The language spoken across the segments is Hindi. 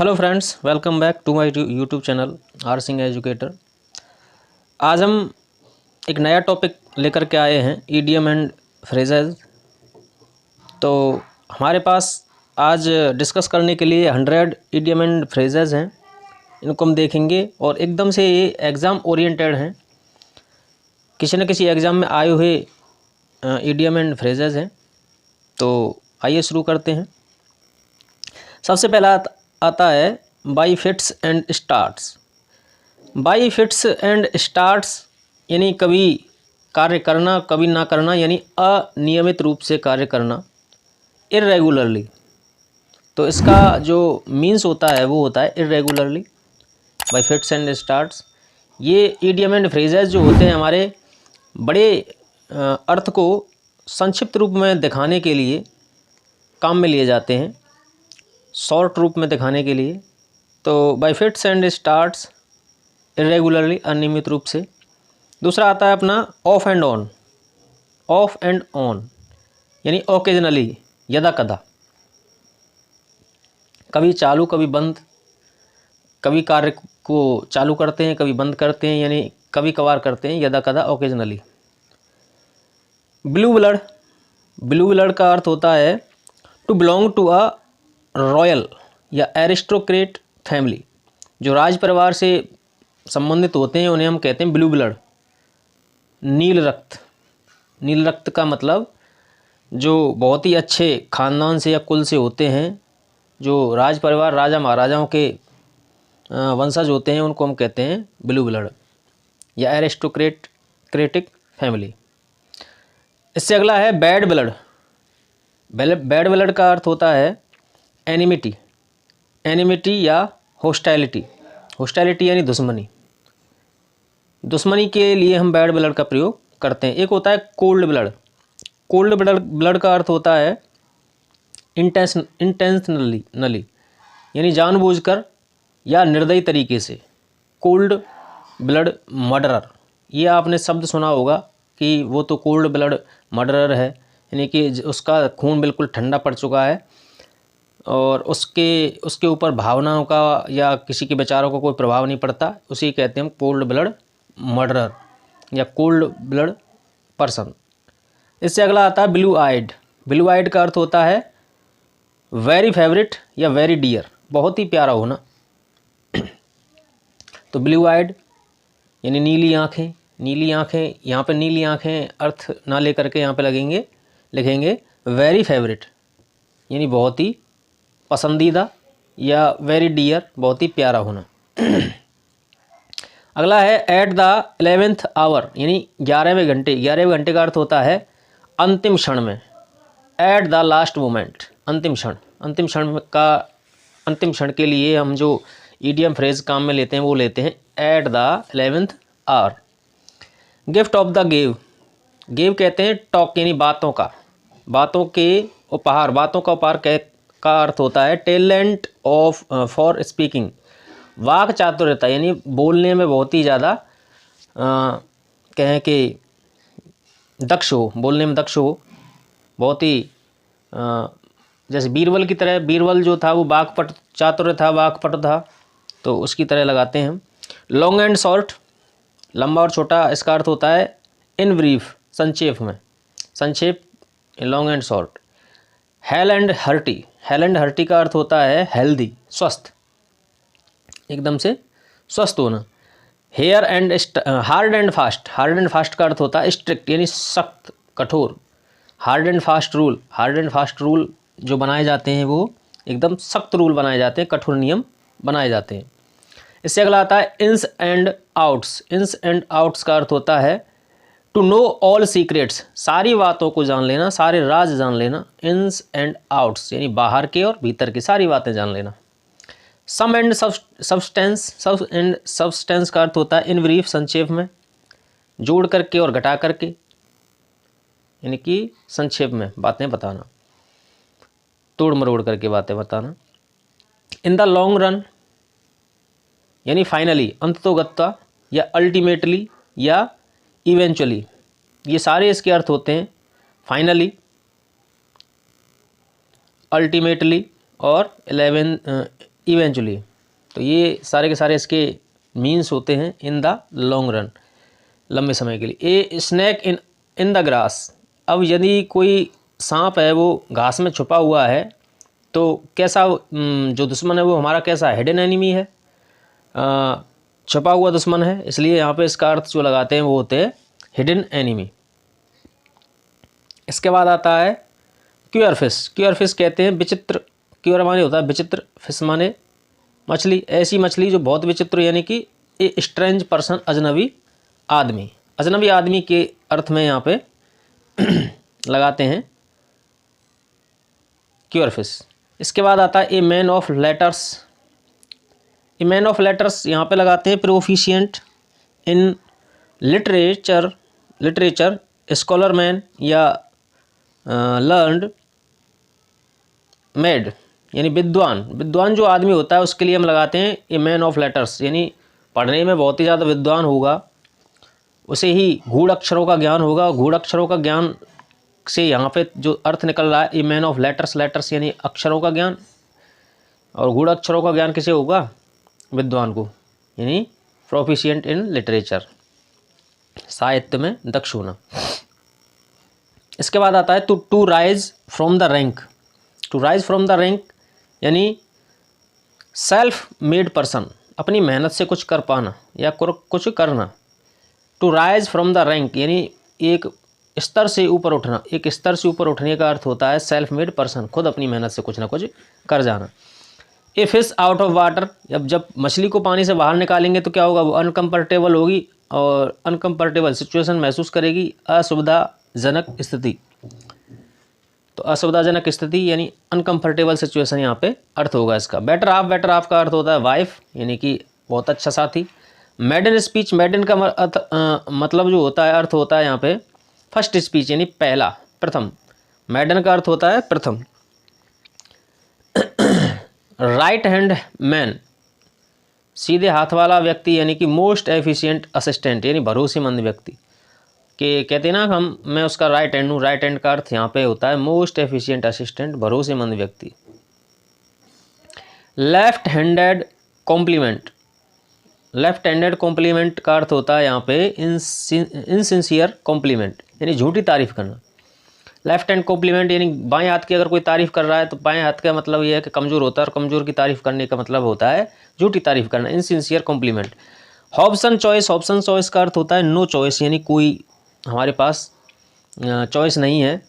Hello friends, welcome back to my YouTube channel R Singh educator. आज हम एक नया टॉपिक लेकर के आए हैं, ईडीएम एंड फ्रेजेज। तो हमारे पास आज डिस्कस करने के लिए 100 ईडीएम एंड फ्रेजेज हैं। इनको हम देखेंगे और एकदम से ये एग्ज़ाम ओरिएंटेड हैं, किसी न किसी एग्ज़ाम में आए हुए ईडीएम एंड फ्रेजेज हैं। तो आइए शुरू करते हैं। सबसे पहला आता है by fits and starts. By fits and starts यानी कभी कार्य करना कभी ना करना, यानी अनियमित रूप से कार्य करना, इरेगुलरली। तो इसका जो मीन्स होता है वो होता है irregularly, by fits and starts. ये ईडियम एंड फ्रेजेस जो होते हैं हमारे बड़े अर्थ को संक्षिप्त रूप में दिखाने के लिए काम में लिए जाते हैं, शॉर्ट रूप में दिखाने के लिए। तो by fits and starts, irregularly, अनियमित रूप से। दूसरा आता है अपना of and on. Of and on यानी ओकेजनली, यदा कदा, कभी चालू कभी बंद, कभी कार्य को चालू करते हैं कभी बंद करते हैं, यानी कभी कभार करते हैं, यदा कदा, occasionally. Blue blood, blue blood का अर्थ होता है to belong to a royal या एरिस्टोक्रेट फैमिली। जो राज परिवार से संबंधित होते हैं उन्हें हम कहते हैं ब्लू ब्लड, नील रक्त। नील रक्त का मतलब जो बहुत ही अच्छे ख़ानदान से या कुल से होते हैं, जो राज परिवार, राजा महाराजाओं के वंशज होते हैं, उनको हम कहते हैं ब्लू ब्लड या एरिस्टोक्रेटिक फैमिली। इससे अगला है बैड ब्लड। बैड ब्लड का अर्थ होता है एनिमिटी, एनिमिटी या हॉस्टाइलिटी। हॉस्टाइलिटी यानी दुश्मनी। दुश्मनी के लिए हम बैड ब्लड का प्रयोग करते हैं। एक होता है कोल्ड ब्लड। कोल्ड ब्लड का अर्थ होता है इंटेंशनली यानी जानबूझकर या निर्दयी तरीके से। कोल्ड ब्लड मर्डरर, ये आपने शब्द सुना होगा कि वो तो कोल्ड ब्लड मर्डरर है, यानी कि उसका खून बिल्कुल ठंडा पड़ चुका है और उसके ऊपर भावनाओं का या किसी के विचारों का कोई प्रभाव नहीं पड़ता। उसी कहते हैं हम कोल्ड ब्लड मर्डरर या कोल्ड ब्लड पर्सन। इससे अगला आता है ब्लू आइड। ब्लू आइड का अर्थ होता है वेरी फेवरेट या वेरी डियर, बहुत ही प्यारा होना। तो ब्लू आइड यानी नीली आँखें। नीली आँखें, यहाँ पे नीली आँखें अर्थ ना लेकर के यहाँ पे लिखेंगे वेरी फेवरेट यानी बहुत ही पसंदीदा, या वेरी डियर, बहुत ही प्यारा होना। अगला है एट द 11th आवर यानी 11वें घंटे। 11वें घंटे का अर्थ होता है अंतिम क्षण में, एट द लास्ट मोमेंट, अंतिम क्षण। अंतिम क्षण के लिए हम जो ईडियम फ्रेज काम में लेते हैं वो लेते हैं at the 11th hour. Gift of the gab. Gab कहते हैं टॉक यानी बातों का, बातों के उपहार। बातों का उपहार का अर्थ होता है टैलेंट ऑफ फॉर स्पीकिंग, वाक चातुर्यता, यानी बोलने में बहुत ही ज़्यादा कहें कि दक्ष हो, बोलने में दक्ष हो, बहुत ही जैसे बीरबल की तरह। बीरबल जो था वो वाकपट चातुर्य था, वाकपट था, तो उसकी तरह लगाते हैं हम। लॉन्ग एंड शॉर्ट, लंबा और छोटा, इसका अर्थ होता है इन ब्रीफ, संक्षेप में, संक्षेप, long and short. Hello and hearty. Hello and hearty का अर्थ होता है हेल्दी, स्वस्थ, एकदम से स्वस्थ होना। Hale and hard and fast. Hard and fast का अर्थ होता है स्ट्रिक्ट यानी सख्त, कठोर। Hard and fast rule, hard and fast rule जो बनाए जाते हैं वो एकदम सख्त रूल बनाए जाते हैं, कठोर नियम बनाए जाते हैं। इससे अगला आता है ins and outs. Ins and outs का अर्थ होता है टू नो ऑल सीक्रेट्स, सारी बातों को जान लेना, सारे राज जान लेना। इन्स एंड आउट्स यानी बाहर के और भीतर की सारी बातें जान लेना। सम एंड सब्सटेंस। सब एंड सब्सटेंस का अर्थ होता है इन ब्रीफ, संक्षेप में, जोड़ करके और घटा करके, यानी कि संक्षेप में बातें बताना, तोड़ मरोड़ करके बातें बताना। इन द लॉन्ग रन यानी फाइनली, अंततोगत्वा, या अल्टीमेटली या इवेंचुअली, ये सारे इसके अर्थ होते हैं फाइनली, अल्टीमेटली और इवेंचुअली। तो ये सारे के सारे इसके मीन्स होते हैं इन द लॉन्ग रन, लंबे समय के लिए। ए स्नैक इन द ग्रास, अब यदि कोई सांप है वो घास में छुपा हुआ है तो कैसा जो दुश्मन है वो हमारा कैसा हिडन एनिमी है, छुपा हुआ दुश्मन है, इसलिए यहाँ पे इसका अर्थ जो लगाते हैं वो होते हैं हिडन एनिमी। इसके बाद आता है क्यूअर फिश। क्यूअर फिश कहते हैं विचित्र, क्यूअर माने होता है विचित्र, फिश माने मछली, ऐसी मछली जो बहुत विचित्र, यानी कि ए स्ट्रेंज पर्सन, अजनबी आदमी। अजनबी आदमी के अर्थ में यहाँ पे लगाते हैं क्यूअर फिश। इसके बाद आता है a man of letters. A man of letters यहाँ पे लगाते हैं proficient in literature, literature, scholar man या लर्नड मेड, यानी विद्वान। विद्वान जो आदमी होता है उसके लिए हम लगाते हैं ए मैन ऑफ लेटर्स, यानी पढ़ने में बहुत ही ज़्यादा विद्वान होगा, उसे ही गूढ़ अक्षरों का ज्ञान होगा। गूढ़ अक्षरों का ज्ञान से यहाँ पे जो अर्थ निकल रहा है a man of letters, letters यानी अक्षरों का ज्ञान, और गूढ़ अक्षरों का ज्ञान किसे होगा, विद्वान को, यानी प्रोफिशिएंट इन लिटरेचर, साहित्य में दक्ष होना। इसके बाद आता है to rise from the rank. To rise from the rank यानी सेल्फ मेड पर्सन, अपनी मेहनत से कुछ कर पाना या कुछ करना। To rise from the rank यानी एक स्तर से ऊपर उठना, एक स्तर से ऊपर उठने का अर्थ होता है सेल्फ मेड पर्सन, खुद अपनी मेहनत से कुछ ना कुछ कर जाना। A fish out of water, जब मछली को पानी से बाहर निकालेंगे तो क्या होगा, वो अनकम्फर्टेबल होगी और अनकम्फर्टेबल सिचुएशन महसूस करेगी, असुविधाजनक स्थिति। तो असुविधाजनक स्थिति यानी अनकम्फर्टेबल सिचुएशन यहाँ पे अर्थ होगा इसका। बेटर हाफ, बेटर हाफ का अर्थ होता है वाइफ, यानी कि बहुत अच्छा साथी। मेडन स्पीच, मेडन का मतलब जो होता है, अर्थ होता है यहाँ पे फर्स्ट स्पीच, यानी पहला, प्रथम। मेडन का अर्थ होता है प्रथम। राइट हैंड मैन, सीधे हाथ वाला व्यक्ति, यानी कि मोस्ट एफिशिएंट असिस्टेंट, यानी भरोसेमंद व्यक्ति। कि कहते हैं ना हम, मैं उसका राइट हैंड हूँ, राइट हैंड का अर्थ यहाँ पे होता है मोस्ट एफिशिएंट असिस्टेंट, भरोसेमंद व्यक्ति। Left handed compliment, left handed compliment का अर्थ होता है यहाँ पे इनसिंसियर कॉम्प्लीमेंट, यानी झूठी तारीफ करना। लेफ्ट हैंड कॉम्प्लीमेंट यानी बाएं हाथ की अगर कोई तारीफ कर रहा है तो बाएं हाथ का मतलब ये है कि कमज़ोर होता है, और कमज़ोर की तारीफ करने का मतलब होता है झूठी तारीफ करना, insincere compliment. Hobson choice, Hobson choice का अर्थ होता है नो चॉइस, यानी कोई हमारे पास चॉइस नहीं है।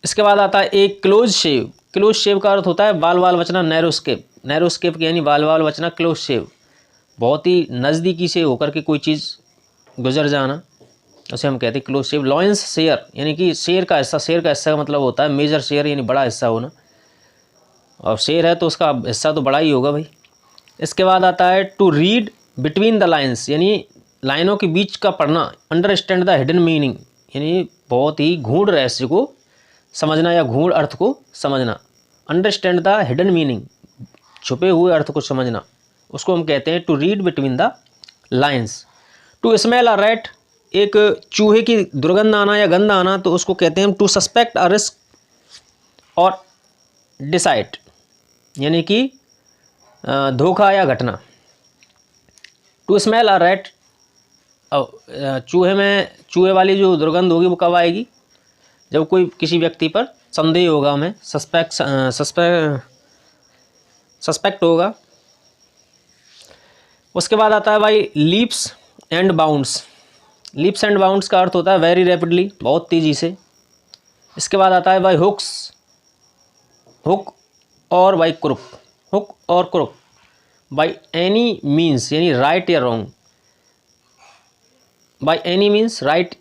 इसके बाद आता है एक क्लोज शेव। क्लोज शेव का अर्थ होता है बाल बाल बचना, नैरो स्केप, नैरो स्केप यानी बाल बाल बचना, क्लोज शेव बहुत ही नज़दीकी से होकर के कोई चीज़ गुजर जाना, उसे हम कहते हैं क्लोज शेव। लॉयंस शेयर यानी कि शेर का हिस्सा, शेर का हिस्सा का मतलब होता है मेजर शेयर, यानी बड़ा हिस्सा होना, और शेर है तो उसका हिस्सा तो बड़ा ही होगा भाई। इसके बाद आता है to read between the lines, यानी लाइनों के बीच का पढ़ना। अंडरस्टैंड द हिडन मीनिंग यानी बहुत ही गूढ़ रहस्य को समझना या गूढ़ अर्थ को समझना। अंडरस्टैंड द हिडन मीनिंग, छुपे हुए अर्थ को समझना, उसको हम कहते हैं to read between the lines. To smell a rat, एक चूहे की दुर्गंध आना या गंध आना, तो उसको कहते हैं टू सस्पेक्ट अ रिस्क और डिसाइड, यानी कि धोखा या घटना। टू स्मेल अ रैट, चूहे वाली जो दुर्गंध होगी वो कब आएगी, जब कोई किसी व्यक्ति पर संदेह होगा, हमें सस्पेक्ट होगा। उसके बाद आता है भाई leaps and bounds. Leaps and bounds का अर्थ होता है वेरी रैपिडली, बहुत तेज़ी से। इसके बाद आता है भाई हुक्स, हुक और बाई क्रुक, हुक और क्रुक बाई एनी मीन्स, यानी राइट या wrong. By any means right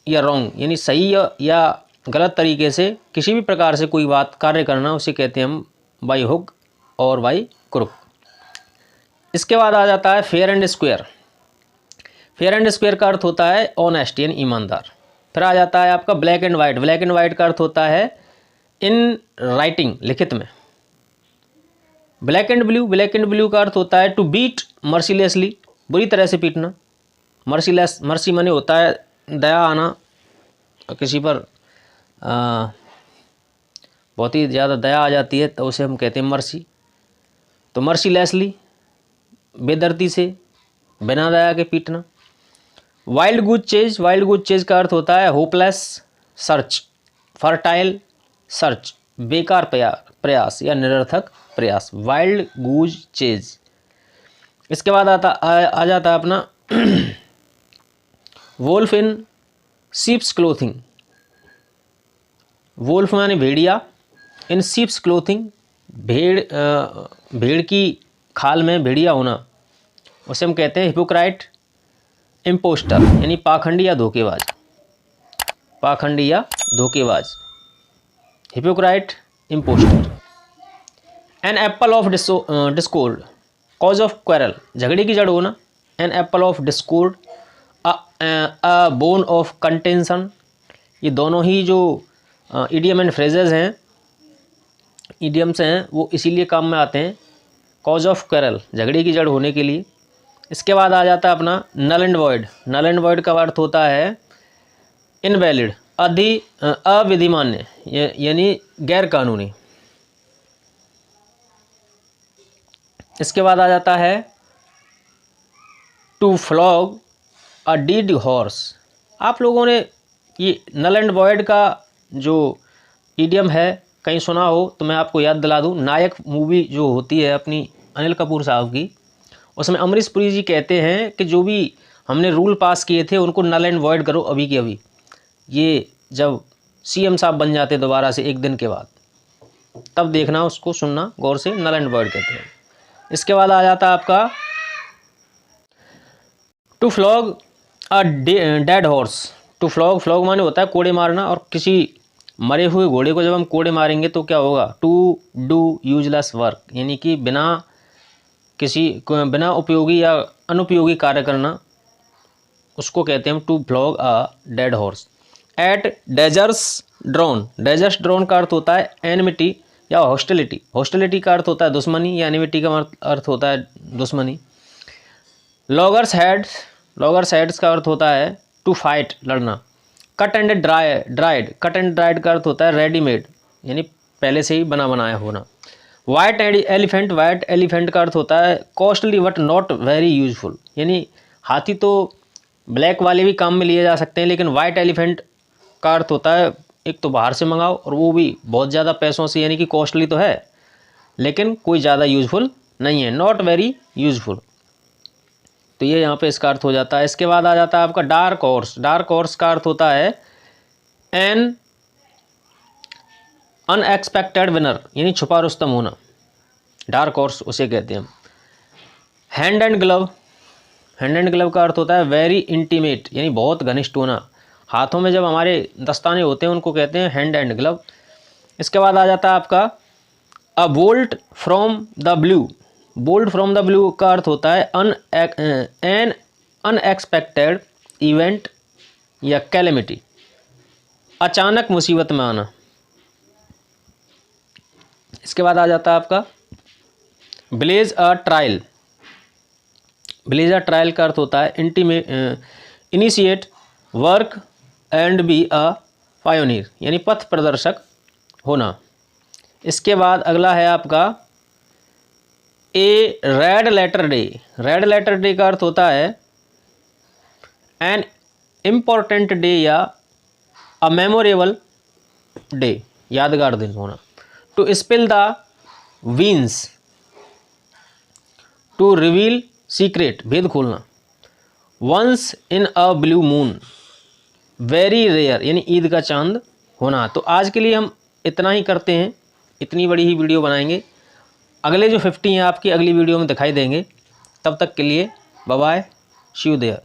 या रॉन्ग, यानी सही या गलत तरीके से किसी भी प्रकार से कोई बात कार्य करना, उसे कहते हैं हम बाई हुक और बाई क्रुक। इसके बाद आ जाता है fair and square. Fair and square का अर्थ होता है ऑनेस्ट यानी ईमानदार। फिर आ जाता है आपका black and white. Black and white का अर्थ होता है इन राइटिंग, लिखित में। Black and blue, black and blue का अर्थ होता है टू बीट मर्सीलेसली, बुरी तरह से पीटना। मर्सीलेस, मर्सी माने होता है दया आना, किसी पर बहुत ही ज़्यादा दया आ जाती है तो उसे हम कहते हैं मर्सी। तो मर्सीलेसली, बेदर्दी से, बिना दया के पीटना। वाइल्ड गूज चेज, वाइल्ड गूज चेज का अर्थ होता है होपलेस सर्च, फर्टाइल सर्च, बेकार प्रयास या निरर्थक प्रयास, वाइल्ड गूज चेज। इसके बाद आ जाता है अपना वोल्फ इन शीप्स क्लोथिंग। वोल्फ माने भेड़िया, इन शीप्स क्लोथिंग भेड़ की खाल में भेड़िया होना, उसे हम कहते हैं हिपोक्राइट, इम्पोस्टर यानी पाखंडी या धोखेबाज, पाखंडी या धोखेबाज, hypocrite, impostor. An apple of discord, cause of quarrel, झगड़े की जड़ होना। An apple of discord, a bone of contention. ये दोनों ही जो इडियम एंड फ्रेजेज हैं, इडियम्स हैं, वो इसीलिए काम में आते हैं, कॉज ऑफ क्वेरल, झगड़े की जड़ होने के लिए। इसके बाद आ जाता है अपना null and void. Null and void का अर्थ होता है इनवैलिड, अविधिमान्य यानी गैर कानूनी। इसके बाद आ जाता है to flog a dead horse. आप लोगों ने ये नल एंड वॉइड का जो इडियम है कहीं सुना हो तो मैं आपको याद दिला दूं। नायक मूवी जो होती है अपनी अनिल कपूर साहब की, उसमें अमरीश पुरी जी कहते हैं कि जो भी हमने रूल पास किए थे उनको नल एंड वॉइड करो अभी के अभी। ये जब सीएम साहब बन जाते दोबारा से एक दिन के बाद, तब देखना, उसको सुनना गौर से, नल एंड वॉइड कहते हैं। इसके बाद आ जाता है आपका to flog a dead horse. To flog, flog माने होता है कोड़े मारना, और किसी मरे हुए घोड़े को जब हम कोड़े मारेंगे तो क्या होगा, टू डू यूजलेस वर्क, यानी कि बिना उपयोगी या अनुपयोगी कार्य करना, उसको कहते हैं to flog a dead horse. At daggers drawn, daggers drawn का अर्थ होता है एनिमिटी या हॉस्टिलिटी। हॉस्टिलिटी का अर्थ होता है दुश्मनी, या एनिमिटी का अर्थ होता है दुश्मनी। लॉगर्स हेड्स, लॉगर्स हेड्स का अर्थ होता है टू फाइट, लड़ना। Cut and dried, cut and dried का अर्थ होता है रेडीमेड, यानी पहले से ही बना बनाया होना। वाइट एलिफेंट, वाइट एलिफेंट का अर्थ होता है costly but not very useful, यानी हाथी तो ब्लैक वाले भी काम में लिए जा सकते हैं, लेकिन वाइट एलिफेंट का अर्थ होता है एक तो बाहर से मंगाओ और वो भी बहुत ज़्यादा पैसों से, यानी कि कॉस्टली तो है लेकिन कोई ज़्यादा यूजफुल नहीं है, नॉट वेरी यूजफुल। तो ये यहाँ पे इसका अर्थ हो जाता है। इसके बाद आ जाता है आपका डार्क हॉर्स। डार्क हॉर्स का अर्थ होता है एन अनएक्सपेक्टेड विनर, यानी छुपा रुस्तम होना, डार्क हॉर्स उसे कहते हैं। Hand and glove, hand and glove का अर्थ होता है वेरी इंटीमेट, यानी बहुत घनिष्ठ होना, हाथों में जब हमारे दस्ताने होते हैं उनको कहते हैं हैंड एंड ग्लव। इसके बाद आ जाता है आपका अ bolt from the blue. Bolt from the blue का अर्थ होता है एन अनएक्सपेक्टेड इवेंट या कैलेमिटी, अचानक मुसीबत में आना। इसके बाद आ जाता है आपका blaze a trail. Blaze a trail का अर्थ होता है initiate work and be a pioneer, यानी पथ प्रदर्शक होना। इसके बाद अगला है आपका a red letter day. Red letter day का अर्थ होता है एन इम्पॉर्टेंट डे या अ मेमोरेबल डे, यादगार दिन होना। To spill the beans, to reveal secret, भेद खोलना। Once in a blue moon, very rare, यानी ईद का चांद होना। तो आज के लिए हम इतना ही करते हैं, इतनी बड़ी ही वीडियो बनाएंगे। अगले जो 50 हैं आपकी अगली वीडियो में दिखाई देंगे। तब तक के लिए bye bye, see you there.